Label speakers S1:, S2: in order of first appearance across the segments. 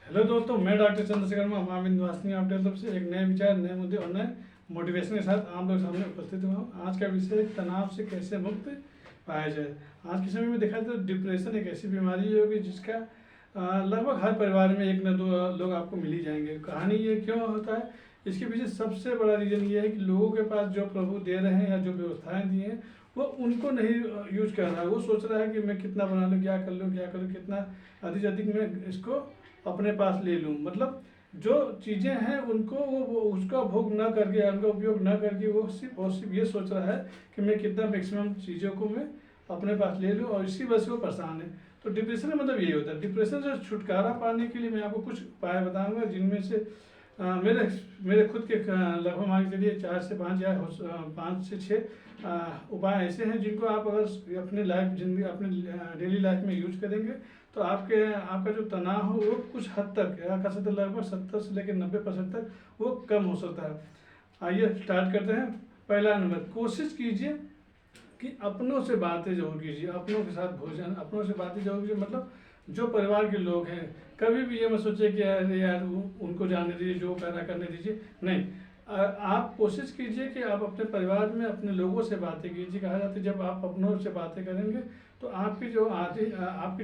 S1: Hello दोस्तों, मैं doctor Chandrashekhar महाविंद वासनी आपकी तरफ से एक नए विचार, नए मुद्दे और नए मोटिवेशन के साथ आप लोग सामने उपस्थित हुआ हूँ। आज का विषय तनाव से कैसे मुक्त पाया जाए। आज के समय में देखा जाए तो डिप्रेशन एक ऐसी बीमारी होगी जिसका लगभग हर परिवार में एक न दो लोग आपको मिल ही जाएंगे। कहानी ये क्यों होता है, इसके पीछे सबसे बड़ा रीज़न ये है कि लोगों के पास जो प्रभु दे रहे हैं या जो व्यवस्थाएं दी हैं वो उनको नहीं यूज कर रहा है। वो सोच रहा है कि मैं कितना बना लूँ, क्या करूँ, कितना अधिक से अधिक मैं इसको अपने पास ले लूँ। मतलब जो चीज़ें हैं उनको वो उसका भोग न करके, उनका उपयोग न करके वो सिर्फ ये सोच रहा है कि मैं कितना मैक्सिमम चीज़ों को मैं अपने पास ले लूँ, और इसी वजह से वो परेशान है। तो डिप्रेशन का मतलब यही होता है। डिप्रेशन से छुटकारा पाने के लिए मैं आपको कुछ उपाय बताऊंगा, जिनमें से मेरे मेरे खुद के लगभग मान के चलिए 4 से 5 या 5 से 6 उपाय ऐसे हैं जिनको आप अगर अपने जिंदगी अपने डेली लाइफ में यूज करेंगे तो आपका जो तनाव हो वो कुछ हद तक कह सकते लगभग 70 से लेकर 90% तक वो कम हो सकता है। आइए स्टार्ट करते हैं। पहला नंबर, कोशिश कीजिए कि अपनों से बातें जरूर कीजिए। अपनों के साथ भोजन, अपनों से बातें जरूर कीजिए। मतलब जो परिवार के लोग हैं, कभी भी ये मत सोचिए कि अरे यार उनको जाने दीजिए, जो करना करने दीजिए। नहीं, आप कोशिश कीजिए कि आप अपने परिवार में अपने लोगों से बातें कीजिए। कहा जाता है जब आप अपनों से बातें करेंगे तो आपकी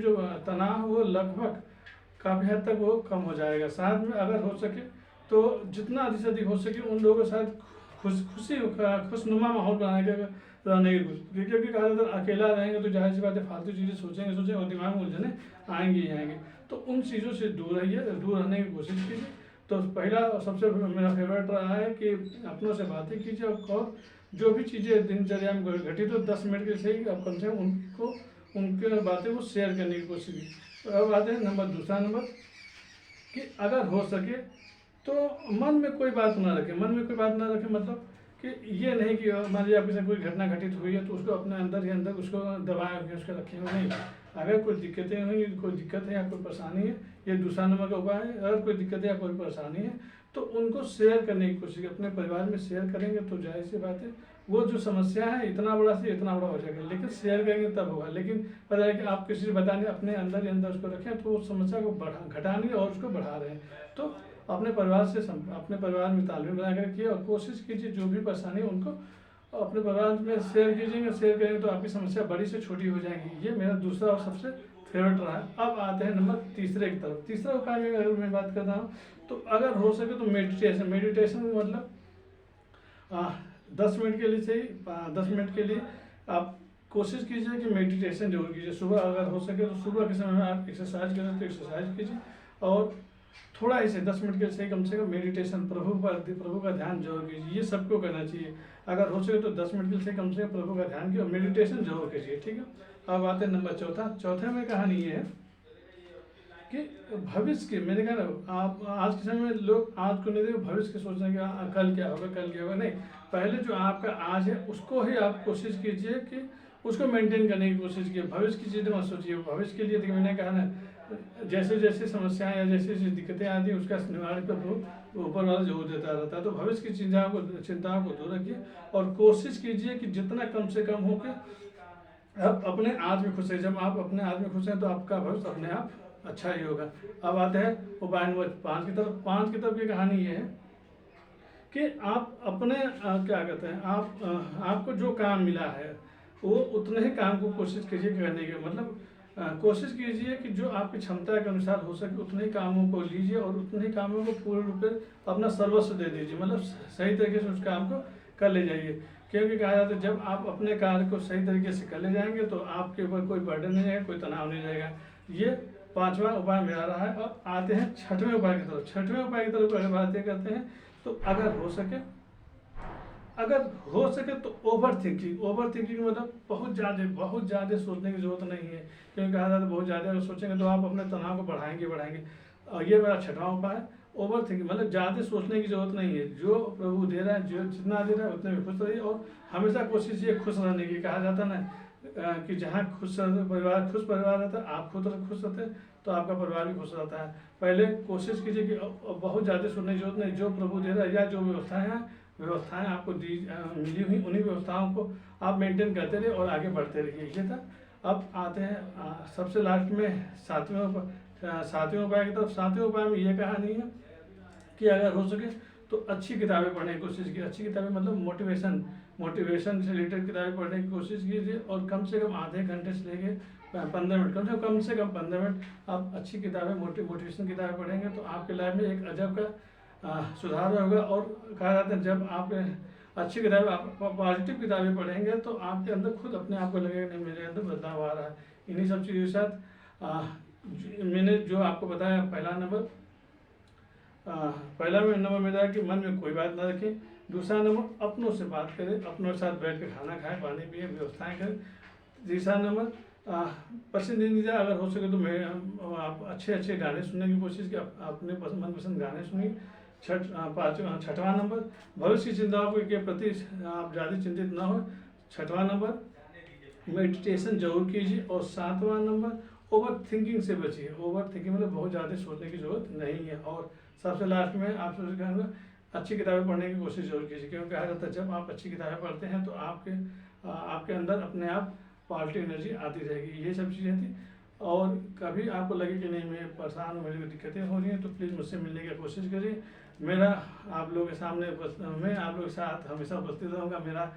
S1: जो तनाव वो लगभग काफ़ी हद तक वो कम हो जाएगा। साथ में अगर हो सके तो जितना अधिक से अधिक हो सके उन लोगों के साथ खुशनुमा माहौल बनाने के रहने की कोशिश। क्योंकि कहा जाता है अकेला रहेंगे तो जाहिर सी बात है फालतू चीज़ें सोचेंगे और दिमाग में उलझने आएंगी ही आएंगे। तो उन चीज़ों से दूर रहिए, दूर रहने की कोशिश कीजिए। तो पहला सबसे मेरा फेवरेट रहा है कि अपनों से बातें कीजिए, और जो भी चीज़ें दिनचर्या में घटित तो 10 मिनट के सही आप कम से कम उनके बातें को शेयर करने की कोशिश की। तो अब आते हैं दूसरा नंबर कि अगर हो सके तो मन में कोई बात ना रखें। मन में कोई बात ना रखें मतलब कि ये नहीं कि मान लीजिए आपके साथ कोई घटना घटित हुई है तो उसको अपने अंदर ही अंदर उसको दबाए हुए उसको रखे हुए नहीं। अगर कोई दिक्कतें हुई, कोई दिक्कत है या कोई परेशानी है, ये दूसरा नंबर का उपाय है। अगर कोई दिक्कत है या कोई परेशानी है तो उनको शेयर करने की कोशिश, अपने परिवार में शेयर करेंगे तो जाहिर सी बात है वो जो समस्या है इतना बड़ा से इतना बड़ा हो जाएगा। लेकिन शेयर करेंगे तब होगा। लेकिन पता है कि आप किसी से बताने अपने अंदर ही अंदर उसको रखें तो उस समस्या को घटा नहीं और उसको बढ़ा रहे हैं। तो अपने परिवार में तालमेल बना कर रखिए और कोशिश कीजिए जो भी परेशानी है उनको अपने परिवार में शेयर शेयर करेंगे तो आपकी समस्या बड़ी से छोटी हो जाएगी। ये मेरा दूसरा और सबसे फेवरेट रहा है। अब आते हैं नंबर तीसरे की तरफ। तीसरा उपाय में अगर मैं बात करता हूँ तो अगर हो सके तो मेडिटेशन मतलब 10 मिनट के लिए सही, 10 मिनट के लिए आप कोशिश कीजिए कि मेडिटेशन जरूर कीजिए। सुबह अगर हो सके तो सुबह के समय में आप एक्सरसाइज करें तो एक्सरसाइज कीजिए, और थोड़ा ही से 10 मिनट के लिए कम से कम मेडिटेशन प्रभु का ध्यान जरूर कीजिए। ये सबको करना चाहिए। अगर हो सके तो 10 मिनट के लिए कम से कम प्रभु का ध्यान कीजिए और मेडिटेशन जरूर कीजिए। ठीक है। अब आते हैं नंबर चौथे में कहानी ये है कि भविष्य के, मैंने कहा ना आप आज के समय में लोग आज को नहीं देखो, भविष्य के सोचने के कल क्या होगा नहीं। पहले जो आपका आज है उसको ही आप कोशिश कीजिए कि उसको मेंटेन करने की कोशिश कीजिए। भविष्य की चीज़ें मत सोचिए। भविष्य के लिए देखिए मैंने कहा ना, जैसे जैसे समस्याएं या जैसे जैसे दिक्कतें आती हैं उसका निवारण पर ऊपर वाला जरूर देता रहता है। तो भविष्य की चिंताओं को दूर रखिए और कोशिश कीजिए कि जितना कम से कम हो के आप अपने आज में खुश हैं। जब आप अपने आज में खुश हैं तो आपका भविष्य अपने आप अच्छा ही होगा। अब आते हैं उपाय नंबर 5 की तरफ। 5 की तरफ की कहानी ये है कि आप अपने क्या कहते हैं, आपको जो काम मिला है वो उतने ही काम को कोशिश कीजिए करने के। मतलब कोशिश कीजिए कि जो आपकी क्षमता के अनुसार हो सके उतने ही कामों को लीजिए और उतने ही कामों को पूर्ण रूप से अपना सर्वस्व दे दीजिए। मतलब सही तरीके से उस काम को कर ले जाइए। क्योंकि कहा जाता है जब आप अपने कार्य को सही तरीके से कर ले जाएंगे तो आपके ऊपर कोई बर्डन नहीं रहेगा, कोई तनाव नहीं रहेगा। ये 5वां उपाय मेरा रहा है। अब आते हैं 6वें उपाय की तरफ। 6वें उपाय की तरफ अगर बातें करते हैं तो अगर हो सके तो ओवर थिंकिंग मतलब बहुत ज़्यादा सोचने की जरूरत नहीं है। क्योंकि कहा जाता है बहुत ज़्यादा अगर सोचेंगे तो आप अपने तनाव को बढ़ाएंगे। और ये मेरा 6वां उपाय है। ओवर थिंकिंग मतलब ज़्यादा सोचने की जरूरत नहीं है। जो प्रभु दे रहा है, जो जितना दे रहा है उतने में खुश रहिए और हमेशा कोशिश ये खुश रहने की। कहा जाता है ना कि जहाँ खुश परिवार रहता है, आप खुद खुश रहते हैं तो आपका परिवार भी खुश रहता है। पहले कोशिश कीजिए कि बहुत ज़्यादा सोचने की जरूरत नहीं। जो प्रभु दे रहा है या जो व्यवस्थाएं आपको मिली हुई उन्हीं व्यवस्थाओं को आप मेंटेन करते रहिए और आगे बढ़ते रहिए। ये था। अब आते हैं सबसे लास्ट में सातवें उपाय की तरफ। सातवें उपाय में ये कहानी है कि अगर हो सके तो अच्छी किताबें पढ़ने की कोशिश की। अच्छी किताबें मतलब मोटिवेशन से रिलेटेड किताबें पढ़ने की कोशिश कीजिए, और कम से कम आधे घंटे से लेके 15 मिनट, कम से कम 15 मिनट आप अच्छी किताबें मोटिवेशन किताबें पढ़ेंगे तो आपके लाइफ में एक अजब का सुधार होगा। और कहा जाता है जब आप अच्छी किताबें, आप पॉजिटिव किताबें पढ़ेंगे तो आपके अंदर खुद अपने आप को लगेगा नहीं मेरे अंदर बदलाव आ रहा है। इन्हीं सब चीज़ों के साथ मैंने जो आपको बताया, पहला नंबर मेरा कि मन में कोई बात ना रखें। दूसरा नंबर अपनों से बात करें, अपनों के साथ बैठ कर खाना खाएं, पानी पिए, व्यवस्थाएं करें। तीसरा नंबर पसंदीदा अगर हो सके तो मैं आप अच्छे गाने सुनने की कोशिश की, अपने मनपसंद गाने सुनिए। छठवां नंबर भविष्य की चिंताओं के प्रति आप ज़्यादा चिंतित ना हो। छठवां नंबर मेडिटेशन जरूर कीजिए। और सातवां नंबर ओवर थिंकिंग से बचिए। ओवर थिंकिंग मतलब बहुत ज़्यादा सोचने की जरूरत नहीं है। और सबसे लास्ट में आपसे कहूँगा अच्छी किताबें पढ़ने की कोशिश जरूर कीजिए, क्योंकि कहा जाता है जब आप अच्छी किताबें पढ़ते हैं तो आपके अंदर अपने आप पॉजिटिव एनर्जी आती रहेगी। ये सब चीज़ें थी। और कभी आपको लगे कि नहीं मैं परेशान हूँ, मेरी को दिक्कतें हो रही हैं, तो प्लीज़ मुझसे मिलने की कोशिश करिए। मेरा आप लोगों के सामने मैं आप लोगों के साथ हमेशा उपस्थित रहूँगा। मेरा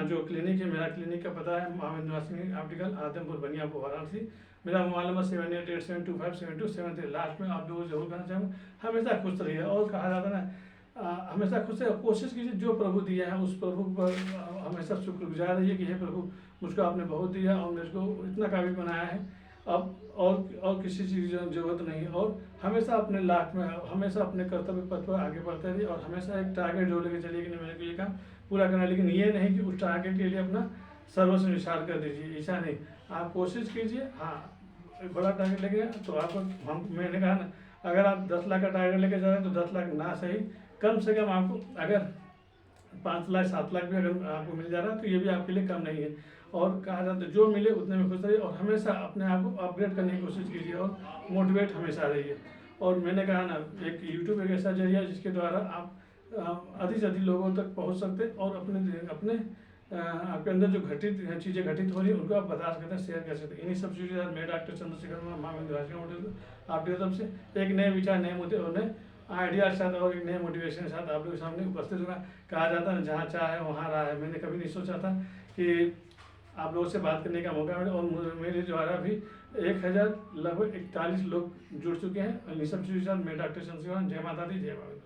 S1: जो क्लिनिक है, मेरा क्लिनिक का पता है मोहम्मद निवासी ऑप्टिकल, आदमपुर बनियापुर, वाराणसी। मेरा मोबाइल नंबर 7887257273। लास्ट में आप लोगों को जरूर कहना चाहूँगा हमेशा खुश रहिए। और कहा जाता है ना हमेशा खुश रहिए, कोशिश कीजिए जो प्रभु दिया है उस प्रभु पर हमेशा शुक्रगुजार रहिए कि हे प्रभु मुझको आपने बहुत दिया और मुझको इतना काबिल बनाया है, अब और किसी चीज़ की जरूरत नहीं। और हमेशा अपने लाइफ में हमेशा अपने कर्तव्य पथ पर आगे बढ़ते रहिए, और हमेशा एक टारगेट जो लेके चलिए कि नहीं मेरे को ये काम पूरा करना है। लेकिन ये नहीं कि उस टारगेट के लिए अपना सर्वस्व निछावर कर दीजिए, ऐसा नहीं। आप कोशिश कीजिए। हाँ, बड़ा टारगेट लेके तो आपको मैंने कहा ना, अगर आप 10 लाख का टारगेट लेके जा रहे हैं तो 10 लाख ना सही, कम से कम आपको अगर 5 लाख 7 लाख भी अगर आपको मिल जा रहा है तो ये भी आपके लिए कम नहीं है। और कहा जाता है जो मिले उतने में खुश रहिए, और हमेशा अपने आप को अपग्रेड करने की कोशिश कीजिए, और मोटिवेट हमेशा रहिए। और मैंने कहा ना, एक यूट्यूब एक ऐसा जरिया है जिसके द्वारा आप अधिक से अधिक लोगों तक पहुंच सकते हैं, और अपने आपके अंदर जो चीज़ें घटित हो रही है उनको आप बता सकते हैं, शेयर कर सकते हैं। इन्हीं सब चीज़ों के साथ मैं डॉक्टर चंद्रशेखर आपके तरफ से एक नए विचार, नए मुद्दे और नए आइडिया के साथ और एक नए मोटिवेशन के साथ आप लोग के सामने उपस्थित होगा। कहा जाता है जहाँ चाहे वहाँ रहा है। मैंने कभी नहीं सोचा था कि आप लोगों से बात करने का मौका मिला, और मेरे द्वारा भी 1000 लगभग 41 लोग जुड़ चुके हैं। इन्हीं सब चीज़ों के साथ मैं डॉक्टर चंद्रशेखर, जय माता दी, जय बाबा।